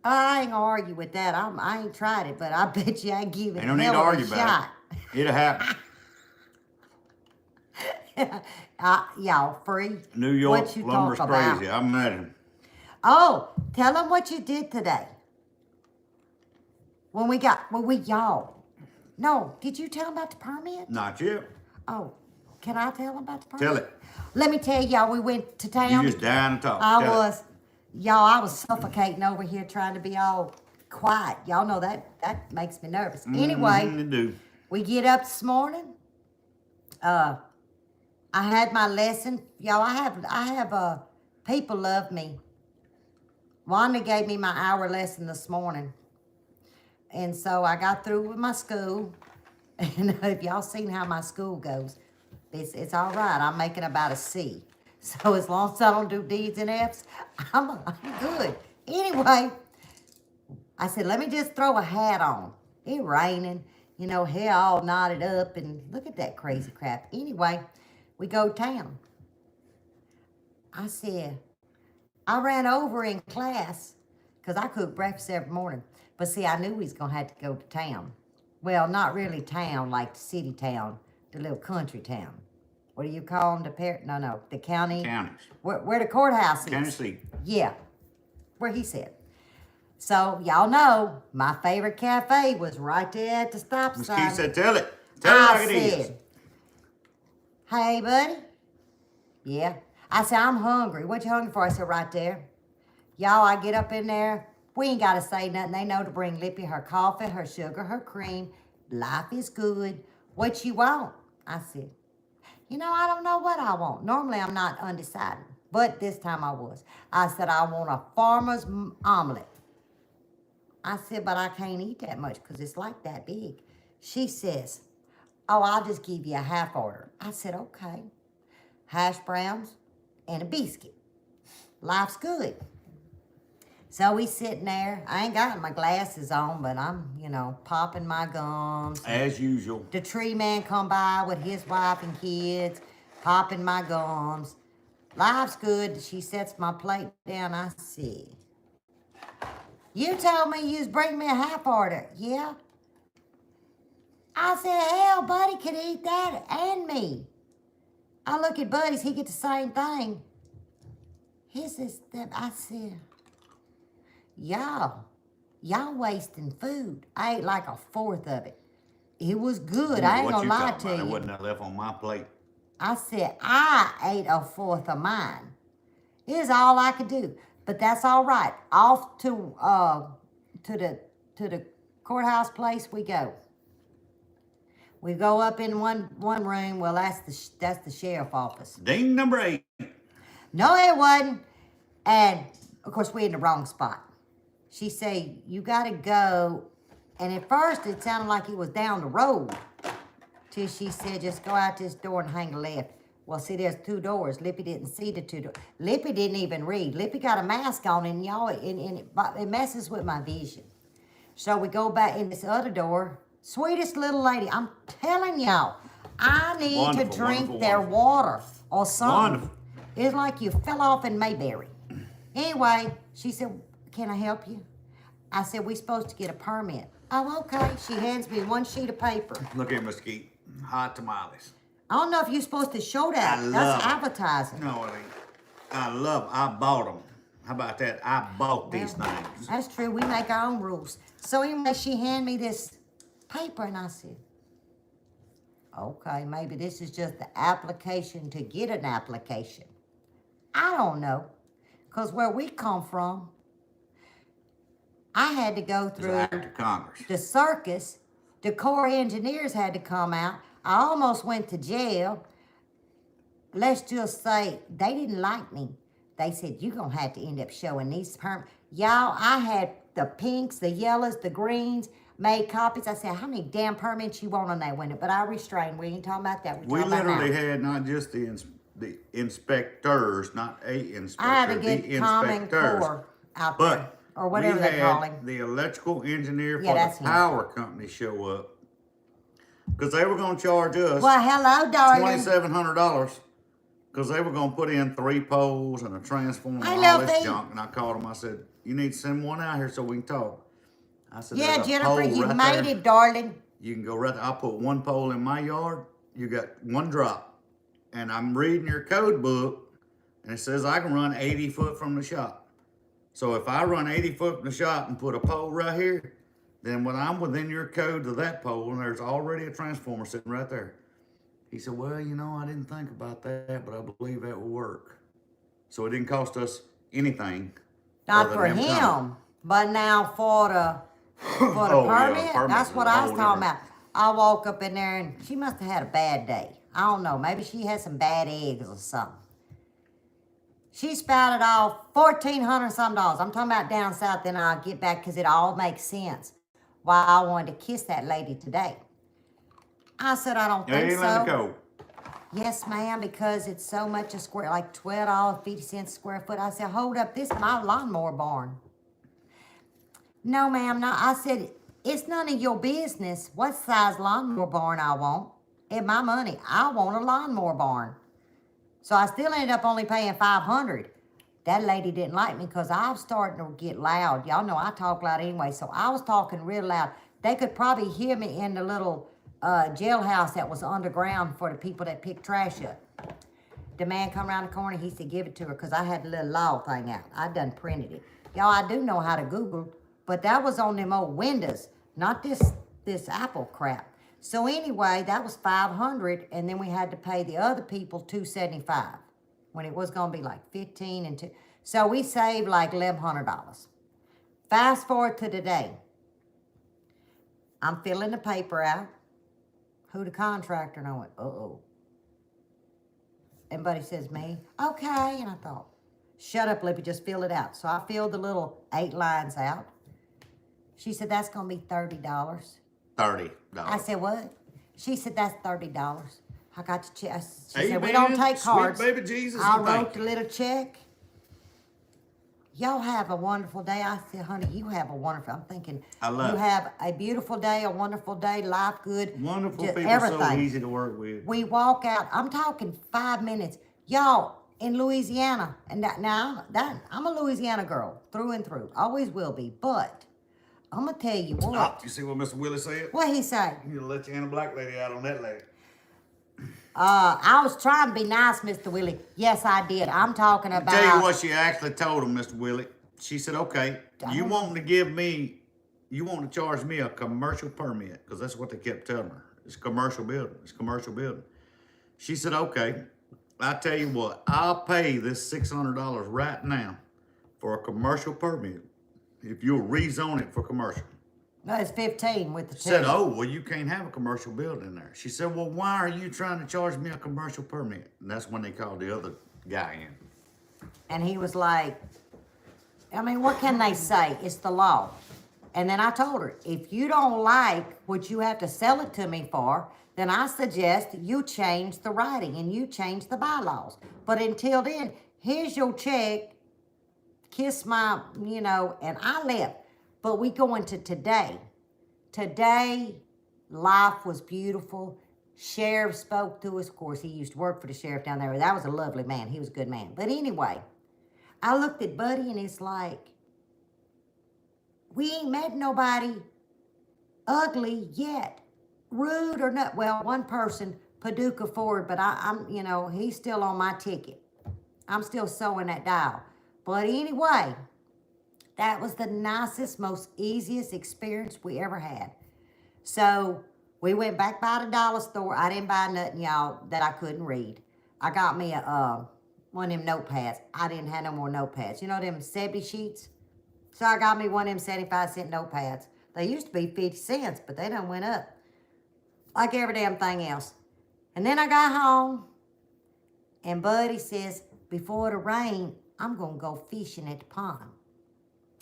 I ain't gonna argue with that. I ain't tried it, but I bet you I give it Ain't no need to hell of argue a about shot. it. It'll happen. Y'all free? New York What you lumber's talk about? crazy. I've met him. Oh, tell them what you did today. Y'all. No, did you tell them about the permit? Not yet. Oh, can I tell them about the permit? Tell it. Let me tell y'all, we went to town. You just dying to talk. I Tell it. was. Y'all, I was suffocating over here trying to be all quiet. Y'all know that makes me nervous. Anyway, You do. we get up this morning. I had my lesson. Y'all, I have people love me. Wanda gave me my hour lesson this morning. And so I got through with my school. And if y'all seen how my school goes, it's all right. I'm making about a C. So as long as I don't do D's and F's, I'm good. Anyway, I said, let me just throw a hat on. It raining, hair all knotted up, and look at that crazy crap. Anyway, we go town. I said, I ran over in class, because I cook breakfast every morning. But see, I knew we was going to have to go to town. Well, not really town, like the city town, the little country town. What do you call them? The county? Counties. Where the courthouse is. County seat. Yeah, where he said. So, y'all know, my favorite cafe was right there at the stop Miss sign. Keith said, tell it. Tell it like it is. Hey, buddy. Yeah. I said, I'm hungry. What you hungry for? I said, right there. Y'all, I get up in there. We ain't got to say nothing. They know to bring Lippy her coffee, her sugar, her cream. Life is good. What you want? I said, you know, I don't know what I want. Normally, I'm not undecided. But this time I was. I said, I want a farmer's omelet. I said, but I can't eat that much because it's like that big. She says, oh, I'll just give you a half order. I said, okay. Hash browns and a biscuit. Life's good. So we sitting there. I ain't got my glasses on, but I'm, you know, popping my gums. As usual. The tree man come by with his wife and kids, popping my gums. Life's good. She sets my plate down. I said, you told me you was bringing me a half order. Yeah. I said, hell, Buddy could eat that and me. I look at Buddy's, he get the same thing. His is that I said, y'all wasting food. I ate like a fourth of it. It was good. I ain't gonna lie to you. It wasn't left on my plate. I said, I ate a fourth of mine. It's all I could do. But that's all right. Off to the courthouse place we go. We go up in one room. Well, that's the sheriff office. Ding number 8. No, it wasn't. And of course, we in the wrong spot. She said, you gotta go. And at first, it sounded like it was down the road. Till she said, just go out this door and hang a left. Well, see, there's 2 doors. Lippy didn't see the 2 doors. Lippy didn't even read. Lippy got a mask on, and y'all, it messes with my vision. So we go back in this other door. Sweetest little lady. I'm telling y'all, I need to drink their water or something. Wonderful. It's like you fell off in Mayberry. Anyway, she said, can I help you? I said, we supposed to get a permit. Oh, okay. She hands me 1 sheet of paper. Look at Mesquite. Hot tamales. I don't know if you're supposed to show that. That's advertising. No, it ain't. I bought them. How about that? I bought these things. That's true. We make our own rules. So anyway, she handed me this paper, and I said, okay, maybe this is just the application to get an application. I don't know. Because where we come from, I had to go through Act of Congress. the circus. The Corps of Engineers had to come out. I almost went to jail. Let's just say they didn't like me. They said, you're going to have to end up showing these permits. Y'all, I had the pinks, the yellows, the greens, made copies. I said, how many damn permits you want on that window? But I restrained. We ain't talking about that. We literally had not just the inspectors, not a inspector. I had to get Common Core out there. Or whatever they call him. The electrical engineer for the power company show up. Because they were going to charge us well, hello, darling. $2,700. Because they were going to put in 3 poles and a transformer and all this junk. And I called them. I said, you need to send one out here so we can talk. I said, yeah, Jennifer, you made it, darling. You can go right there. I'll put 1 pole in my yard. You got 1 drop. And I'm reading your code book. And it says I can run 80 foot from the shop. So if I run 80 foot from the shop and put a pole right here, then when I'm within your code to that pole, and there's already a transformer sitting right there. He said, well, you know, I didn't think about that, but I believe that will work. So it didn't cost us anything. Not for him, but now for the permit. Yeah, that's what I was talking about. I woke up in there, and she must have had a bad day. I don't know. Maybe she had some bad eggs or something. She spouted off $1,400 some dollars. I'm talking about down south, then I'll get back because it all makes sense. Why I wanted to kiss that lady today. I said, I don't think so. Let it go. Yes, ma'am, because it's so much a square, like $12.50 a square foot. I said, hold up, this is my lawnmower barn. No, ma'am, no. I said, it's none of your business what size lawnmower barn I want. It's my money. I want a lawnmower barn. So I still ended up only paying $500. That lady didn't like me because I was starting to get loud. Y'all know I talk loud anyway, so I was talking real loud. They could probably hear me in the little jailhouse that was underground for the people that pick trash up. The man come around the corner, he said, give it to her because I had the little law thing out. I done printed it. Y'all, I do know how to Google, but that was on them old windows, not this Apple crap. So anyway, that was $500, and then we had to pay the other people $275 when it was going to be like $15 and $2. So we saved like $1,100. Fast forward to today. I'm filling the paper out. Who the contractor? And I went, uh-oh. And Buddy says, me. Okay. And I thought, shut up, Lippy, just fill it out. So I filled the little 8 lines out. She said, that's going to be $30. $30. I said, what? She said, that's $30. I got the check. She said, we Amen. don't take Sweet cards. baby Jesus, I and thank wrote the little check. Y'all have a wonderful day. I said, honey, you have a wonderful. I'm thinking, I love you it. have a beautiful day, a wonderful day, life good. Wonderful just people, everything. so easy to work with. We walk out. I'm talking 5 minutes. Y'all, in Louisiana, and I'm a Louisiana girl, through and through. Always will be. But I'm going to tell you what. Oh, you see what Mr. Willie said? What he say? You let your Anna Black lady out on that lady. I was trying to be nice, Mr. Willie. Yes, I did. I'm talking about. Tell you what she actually told him, Mr. Willie. She said, okay, you want to charge me a commercial permit, because that's what they kept telling her. It's commercial building. It's commercial building. She said, okay, I tell you what, I'll pay this $600 right now for a commercial permit if you'll rezone it for commercial. No, it's 15 with the two. Said, oh, well, you can't have a commercial building there. She said, well, why are you trying to charge me a commercial permit? And that's when they called the other guy in. And he was like, I mean, what can they say? It's the law. And then I told her, if you don't like what you have to sell it to me for, then I suggest you change the writing and you change the bylaws. But until then, here's your check, kiss my, and I left. But we go into today. Today, life was beautiful. Sheriff spoke to us. Of course, he used to work for the sheriff down there. That was a lovely man. He was a good man. But anyway, I looked at Buddy and it's like, we ain't met nobody ugly yet. Rude or not. Well, one person, Paducah Ford, but I'm he's still on my ticket. I'm still sewing that dial. But anyway, that was the nicest, most easiest experience we ever had. So we went back by the dollar store. I didn't buy nothing, y'all, that I couldn't read. I got me one of them notepads. I didn't have no more notepads. You know them 70 sheets? So I got me one of them 75-cent notepads. They used to be 50 cents, but they done went up. Like every damn thing else. And then I got home, and Buddy says, before the rain, I'm going to go fishing at the pond.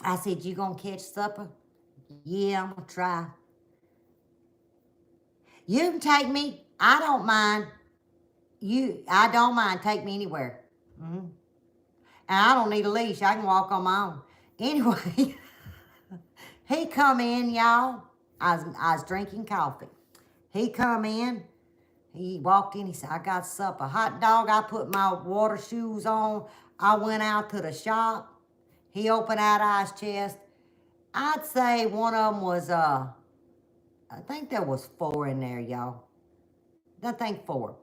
I said, you gonna catch supper? Yeah, I'm gonna try. You can take me. I don't mind. I don't mind. Take me anywhere. Mm-hmm. And I don't need a leash. I can walk on my own. Anyway, he come in, y'all. I was drinking coffee. He come in. He walked in. He said, I got supper. Hot dog. I put my water shoes on. I went out to the shop. He opened out his chest. I'd say one of them was, I think there was 4 in there, y'all. I think 4.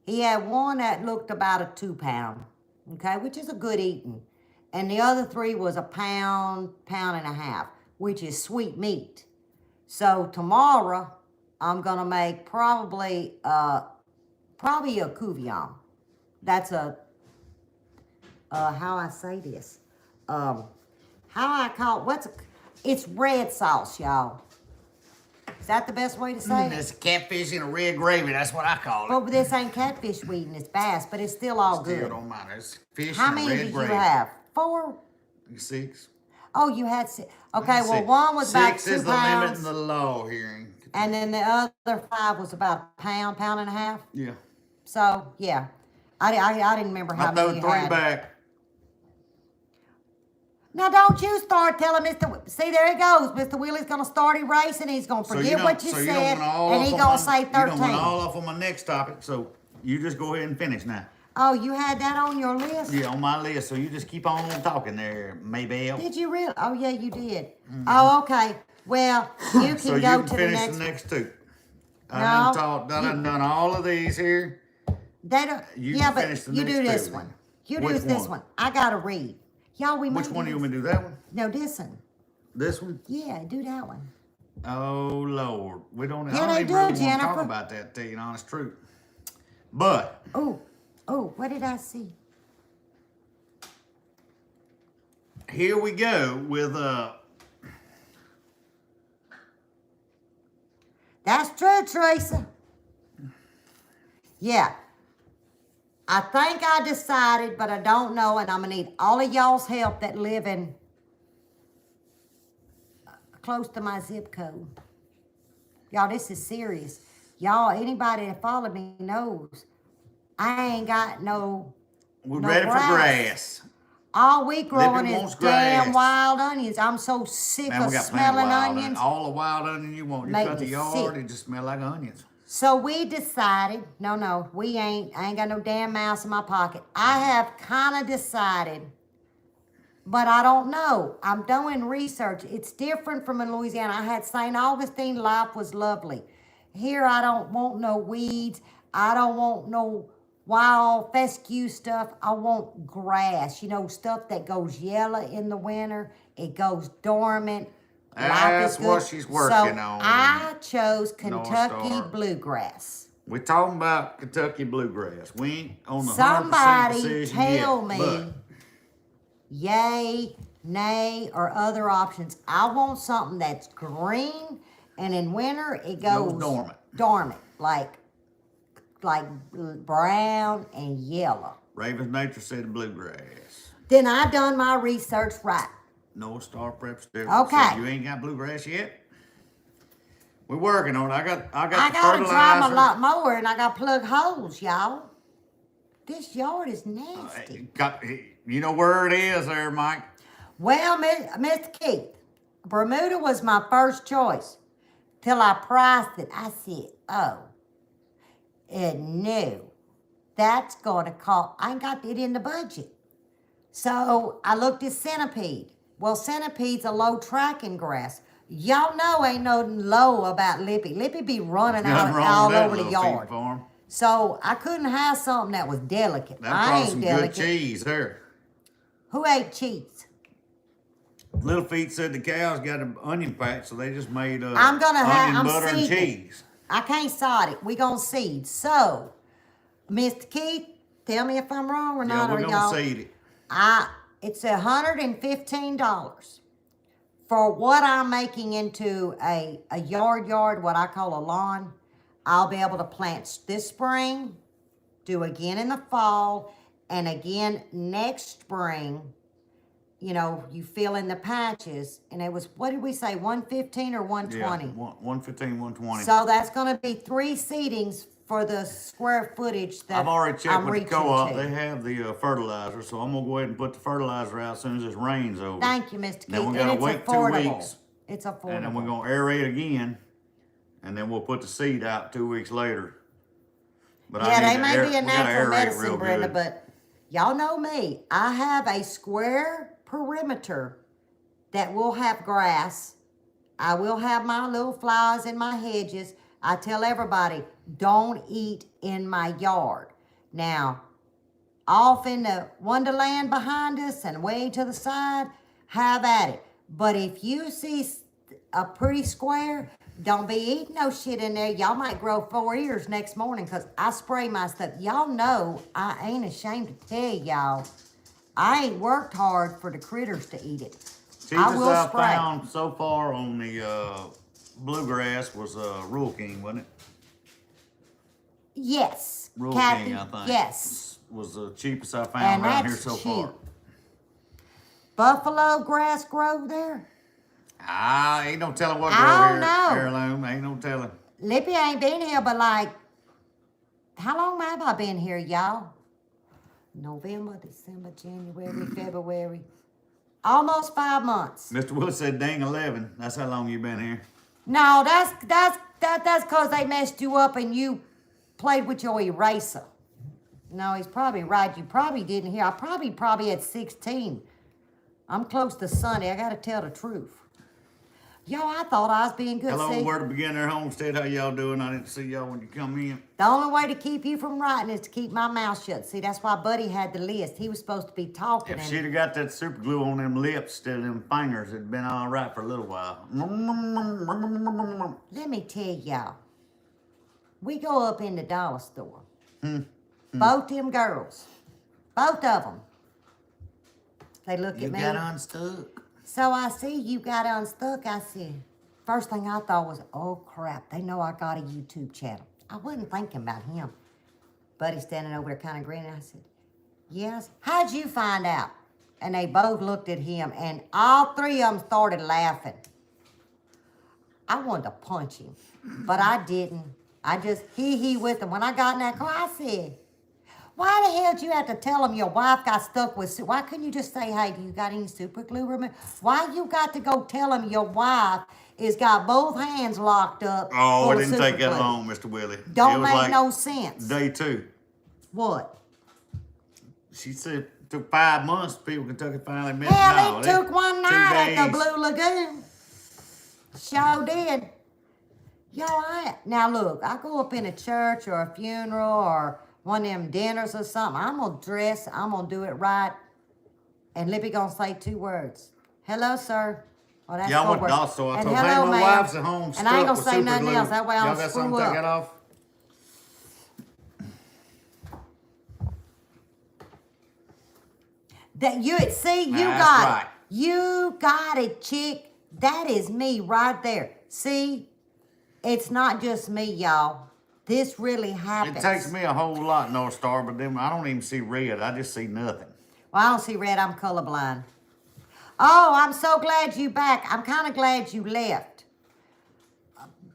He had one that looked about a 2-pound, okay, which is a good eating. And the other 3 was a pound, pound and a half, which is sweet meat. So tomorrow, I'm going to make probably a couvillon. That's how I say this. How I call it, it's red sauce, y'all. Is that the best way to say it? It's catfish in a red gravy, that's what I call it. Well, but this ain't catfish weed and it's bass, but it's still all Still good. don't matter, it's fish How in many red did gravy. you have? 4? 6. Oh, you had 6. Okay, well, 6. one was about 6 2 is the limit pounds. in the law here. And then the other 5 was about a pound, pound and a half. Yeah. So, yeah. I didn't remember how I many threw you 3 had. back. Now, don't you start telling Mr. See, there he goes. Mr. Willie's going to start erasing. He's going to forget what you said. And he's going to say 13. You don't want all off on my next topic, so you just go ahead and finish now. Oh, you had that on your list? Yeah, on my list, so you just keep on talking there, Maybelle. Did you really? Oh, yeah, you did. Mm-hmm. Oh, okay. Well, you can so go you can to finish the next 2. I No, done done all of these here. They don't. You yeah, can but finish the you next do this 2. one. You Which do this one? one. I got to read. Y'all, we Which might one do you do want me to do? That one? No, this one. This one? Yeah, do that one. Oh, Lord. We don't, Yeah, I don't they even do, really want to talk Jennifer. about that, to tell you the honest truth. But, Oh, what did I see? here we go with That's true, Teresa. Yeah. I think I decided, but I don't know, and I'm going to need all of y'all's help that live in close to my zip code. Y'all, this is serious. Y'all, anybody that follow me knows I ain't got no we're no ready for grass. All we growing Lippy is wants damn grass. wild onions. I'm so sick Man, of we got plenty of smelling wild onions. All the wild onion you want. You Make cut the me yard, sick. it just smell like onions. So we decided, no, I ain't got no damn mouse in my pocket. I have kind of decided, but I don't know. I'm doing research. It's different from in Louisiana. I had St. Augustine, life was lovely. Here I don't want no weeds. I don't want no wild fescue stuff. I want grass, stuff that goes yellow in the winter. It goes dormant. That's what she's working on. I chose North Kentucky Star. bluegrass. We're talking about Kentucky bluegrass. We ain't on the 100% Somebody decision tell yet, me but yay, nay, or other options. I want something that's green, and in winter it goes dormant. like brown and yellow. Raven's Nature said bluegrass. Then I done my research right. North Star Prep Studio. Okay. So you ain't got bluegrass yet? We're working on it. I got I the gotta dry my fertilizer. lot more, and I gotta plug holes, y'all. This yard is nasty. You know where it is there, Mike? Well, Mr. Keith, Bermuda was my first choice. Till I priced it, I said, oh, no, that's going to cost, I ain't got it in the budget. So I looked at centipede. Well, centipede's a low tracking grass. Y'all know ain't no low about Lippy. Lippy be running out all over the yard. So I couldn't have something that was delicate. That I brought ain't some delicate. good cheese there. Who ate cheese? Little Feet said the cows got an onion patch, so they just made I'm onion butter and seeding. cheese. I can't sod it. We gonna seed. So, Mr. Keith, tell me if I'm wrong or not, Yeah, or we're y'all. gonna seed it. It's $115 for what I'm making into a yard, what I call a lawn. I'll be able to plant this spring, do again in the fall, and again next spring. You fill in the patches, and it was, what did we say, 115 or 120? Yeah, 115, 120. So that's going to be 3 seedings for the square footage that I've already checked I'm with the reaching co-op. to. They have the fertilizer, so I'm gonna go ahead and put the fertilizer out as soon as this rain's over. Thank you, Mr. Keith. Then we And gotta it's wait 2 affordable. weeks. It's affordable. And then we're gonna aerate again, and then we'll put the seed out 2 weeks later. But Yeah, they may be a we gotta natural aerate medicine, real Brenda, good. but y'all know me. I have a square perimeter that will have grass. I will have my little flowers in my hedges. I tell everybody, don't eat in my yard. Now, off in the wonderland behind us and way to the side, have at it. But if you see a pretty square, don't be eating no shit in there. Y'all might grow 4 ears next morning because I spray my stuff. Y'all know I ain't ashamed to tell y'all. I ain't worked hard for the critters to eat it. Cheapest will I spray. found so far on the bluegrass was Rural King, wasn't it? Yes. Rural Kathy, King, I think. yes. Was the cheapest I found And around here that's so cheap. far. Buffalo grass grow there? Ain't no telling what I grow don't here. know. Heirloom, ain't no telling. Lippy ain't been here, but how long have I been here, y'all? November, December, January, February. Almost 5 months. Mr. Willis said, dang 11. That's how long you been here. No, that's because they messed you up and you played with your eraser. No, he's probably right. You probably didn't hear. I probably at 16. I'm close to Sunday. I got to tell the truth. Yo, I thought I was being good. Hello, See, where to begin their homestead. How y'all doing? I didn't see y'all when you come in. the only way to keep you from writing is to keep my mouth shut. See, that's why Buddy had the list. He was supposed to be talking. If and- she'd have got that super glue on them lips instead of them fingers, it'd been all right for a little while. Let me tell y'all. We go up in the dollar store. Both them girls. Both of them. They look You at me. got unstuck. So I see you got unstuck. I said, first thing I thought was, oh crap, they know I got a YouTube channel. I wasn't thinking about him. Buddy standing over there kind of grinning. I said, yes. How'd you find out? And they both looked at him, and all three of them started laughing. I wanted to punch him, but I didn't. I just hee with him. When I got in that car, I said, why the hell did you have to tell them your wife got stuck with, why couldn't you just say, hey, do you got any super glue remover? Why you got to go tell them your wife is got both hands locked up? Oh, full it of didn't take super that glue? long, Mr. Willie. Don't It was make like no sense. Day 2. What? She said it took 5 months. People in Kentucky finally met. Hell, No, it they- took one 2 night at the days. Blue Lagoon. Sure did. Now look, I go up in a church or a funeral or one of them dinners or something. I'm going to dress. I'm going to do it right. And Lippy going to say 2 words. Hello, sir. Oh, that's Y'all 4 went words. to also. I And told hello, hey, my ma'am. wife's at home And stuck I ain't going with to say super nothing glue. else. That way I Y'all don't got something screw to take it up. off? You got it, chick. That is me right there. See? It's not just me, y'all. This really happens. It takes me a whole lot, North Star, but then I don't even see red. I just see nothing. Well, I don't see red. I'm colorblind. Oh, I'm so glad you back. I'm kind of glad you left.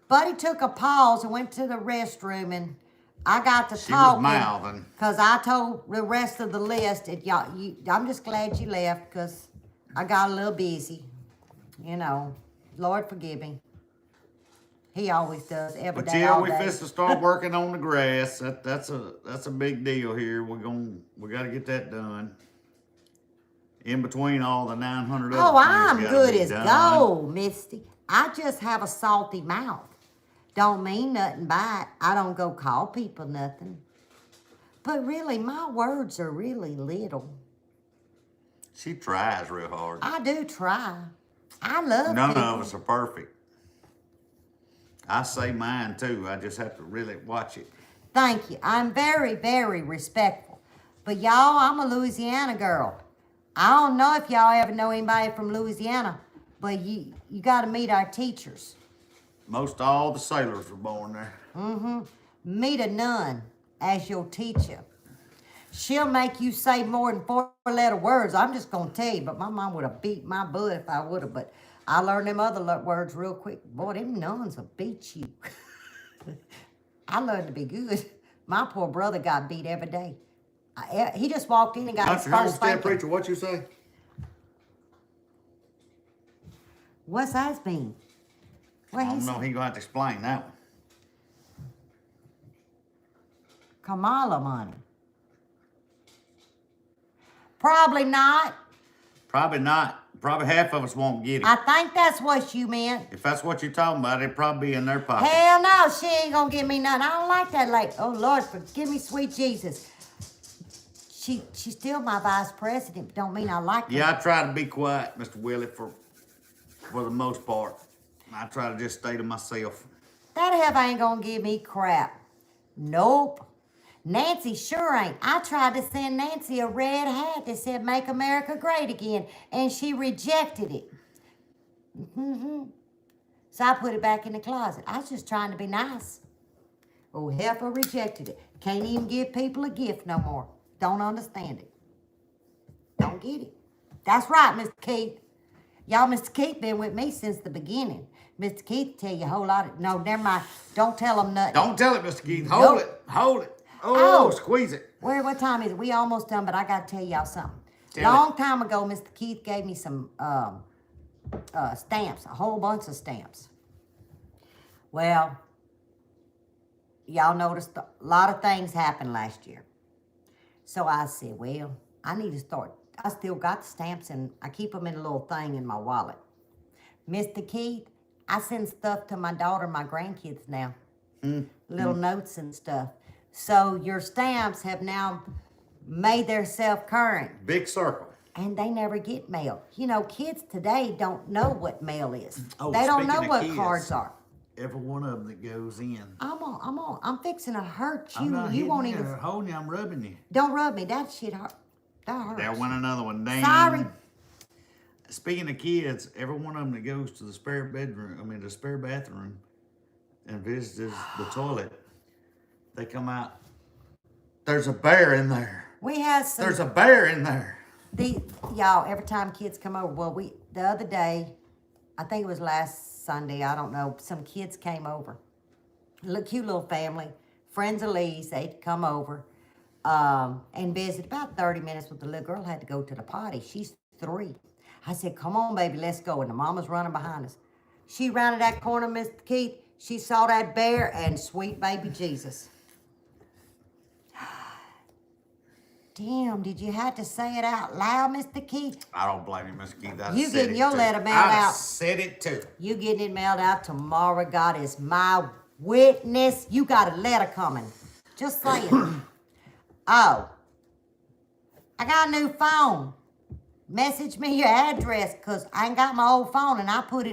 Buddy took a pause and went to the restroom, and I got to She was talking. mouthing. Because I told the rest of the list, I'm just glad you left because I got a little busy. You know, Lord forgive me. He always does, every But day, yeah, all we day. fist to start working on the grass. That's a big deal here. We got to get that done. In between all the 900 other Oh, things I'm gotta good be as done. gold, Misty. I just have a salty mouth. Don't mean nothing by it. I don't go call people nothing. But really, my words are really little. She tries real hard. I do try. I love None people. of us are perfect. I say mine too. I just have to really watch it. Thank you. I'm very, very respectful. But y'all, I'm a Louisiana girl. I don't know if y'all ever know anybody from Louisiana, but you got to meet our teachers. Most all the sailors were born there. Meet a nun as your teacher. She'll make you say more than 4-letter words. I'm just going to tell you, but my mom would have beat my butt if I would have. But I learned them other words real quick. Boy, them nuns will beat you. I learned to be good. My poor brother got beat every day. He just walked in and got his Country first homestead spanking. preacher, what you say? What's that mean? What I he don't know. said? He gonna have to explain that one. Kamala money. Probably not. Probably not. Probably half of us won't get it. I think that's what you meant. If that's what you're talking about, it'd probably be in their pocket. Hell no, she ain't gonna give me nothing. I don't like that lady. Oh Lord, forgive me, sweet Jesus. She's still my vice president, but don't mean I like her. Yeah, I try to be quiet, Mr. Willie, for the most part. I try to just stay to myself. That heifer ain't gonna give me crap. Nope. Nancy sure ain't. I tried to send Nancy a red hat that said "Make America Great Again," and she rejected it. So I put it back in the closet. I was just trying to be nice. Oh, heifer rejected it. Can't even give people a gift no more. Don't understand it. Don't get it. That's right, Mr. Keith. Y'all, Mr. Keith been with me since the beginning. Mr. Keith tell you a whole lot of... No, never mind. Don't tell him nothing. Don't tell it, Mr. Keith. Hold Nope. it. Hold it. Oh, squeeze it. What time is it? We almost done, but I got to tell y'all something. Tell Long time ago, Mr. Keith gave me some stamps, a whole bunch of stamps. Well, y'all noticed a lot of things happened last year. So I said, well, I need to start. I still got the stamps, and I keep them in a little thing in my wallet. Mr. Keith, I send stuff to my daughter and my grandkids now. Little notes and stuff. So your stamps have now made themselves current. Big circle. And they never get mail. You know, kids today don't know what mail is. Oh, they don't know speaking of what kids, cards are. Every one of them that goes in. I'm fixing to hurt you. I'm not You hitting won't you even. or holding you. I'm rubbing you. Don't rub me. That shit hurt. That hurts. There went another one. Dang. Sorry. speaking of kids, every one of them that goes to the spare bedroom, the spare bathroom, and visits the toilet, they come out. There's a bear in there. We had some. There's a bear in there. Y'all, every time kids come over, the other day, I think it was last Sunday, I don't know, some kids came over. Cute little family, friends of Lee's, they'd come over and visit about 30 minutes with the little girl, had to go to the potty. She's 3. I said, come on, baby, let's go. And the mama's running behind us. She rounded that corner, Mr. Keith. She saw that bear and sweet baby Jesus. Damn, did you have to say it out loud, Mr. Keith? I don't blame you, Mr. Keith. You getting your letter mailed out. I said it too. You getting it mailed out tomorrow. God is my witness. You got a letter coming. Just saying. Oh. I got a new phone. Message me your address, because I ain't got my old phone, and I put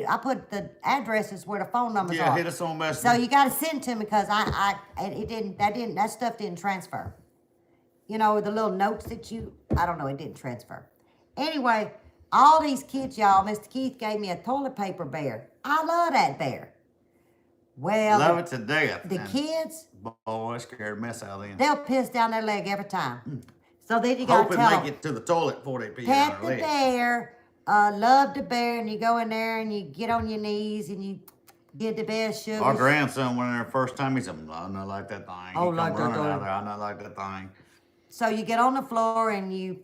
the addresses where the phone numbers are. Yeah, hit us on Messenger. So you got to send it to me, because that stuff didn't transfer. You know, the little notes that I don't know, it didn't transfer. Anyway, all these kids, y'all, Mr. Keith gave me a toilet paper bear. I love that bear. Well, love it to death. The kids, boy, scared the mess out of them. they'll piss down their leg every time. So then you got to tell them. Make it to the toilet before they pee Pet on the their leg. bear, love the bear, and you go in there and you get on your knees and you get the bear sugar. Our grandson went in there the first time. He said, I'm not like that thing. Oh, He like come that running thing. out of there. I'm not like that thing. So you get on the floor and you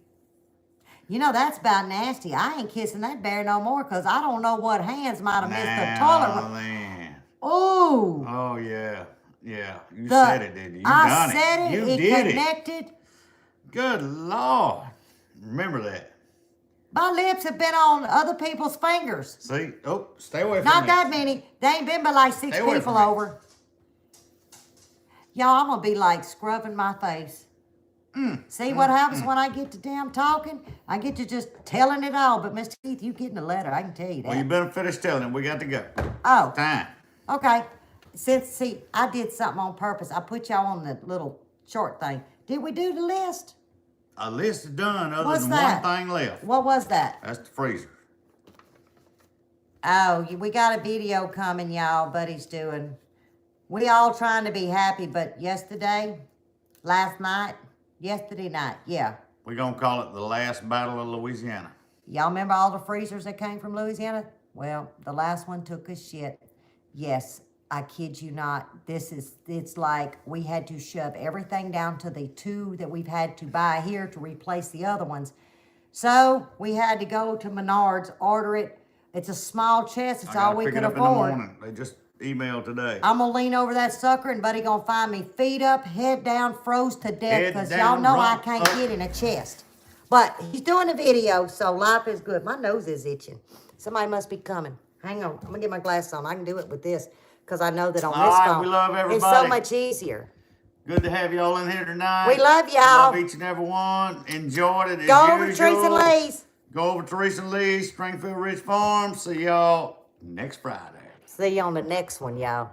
know, that's about nasty. I ain't kissing that bear no more, because I don't know what hands might have missed the toilet. Man. Ooh. Oh, yeah. Yeah. You said it, didn't you? You I done said it. You It did connected. Good Lord. Remember that. My lips have been on other people's fingers. See? Oh, stay away from Not me. that many. They ain't been but like 6 Stay away people from me. over. Y'all, I'm going to be like scrubbing my face. See what happens when I get to damn talking? I get to just telling it all. But Mr. Keith, you getting a letter, I can tell you that. Well, you better finish telling him. We got to go. Oh, Time. okay. See, I did something on purpose. I put y'all on the little short thing. Did we do the list? A list is done other What's than that? one thing left. What was that? That's the freezer. Oh, we got a video coming, y'all. Buddy's doing. We all trying to be happy, but yesterday night, yeah. We're going to call it the last battle of Louisiana. Y'all remember all the freezers that came from Louisiana? Well, the last one took a shit. Yes, I kid you not. It's like we had to shove everything down to the 2 that we've had to buy here to replace the other ones. So we had to go to Menards, order it. It's a small chest. It's all we could afford. In the morning. They just emailed today. I'm going to lean over that sucker, and Buddy going to find me feet up, head down, froze to death, Head because down, y'all know I rump can't up. get in a chest. But he's doing a video, so life is good. My nose is itching. Somebody must be coming. Hang on. I'm going to get my glasses on. I can do it with this, because I know that on All this right, phone, we love it's everybody. so much easier. Good to have y'all in here tonight. We love y'all. Love each and every one. Enjoyed it as Go over to usual. Teresa Lee's. Go over to Teresa Lee's, Springfield Ridge Farm. See y'all next Friday. See you on the next one, y'all.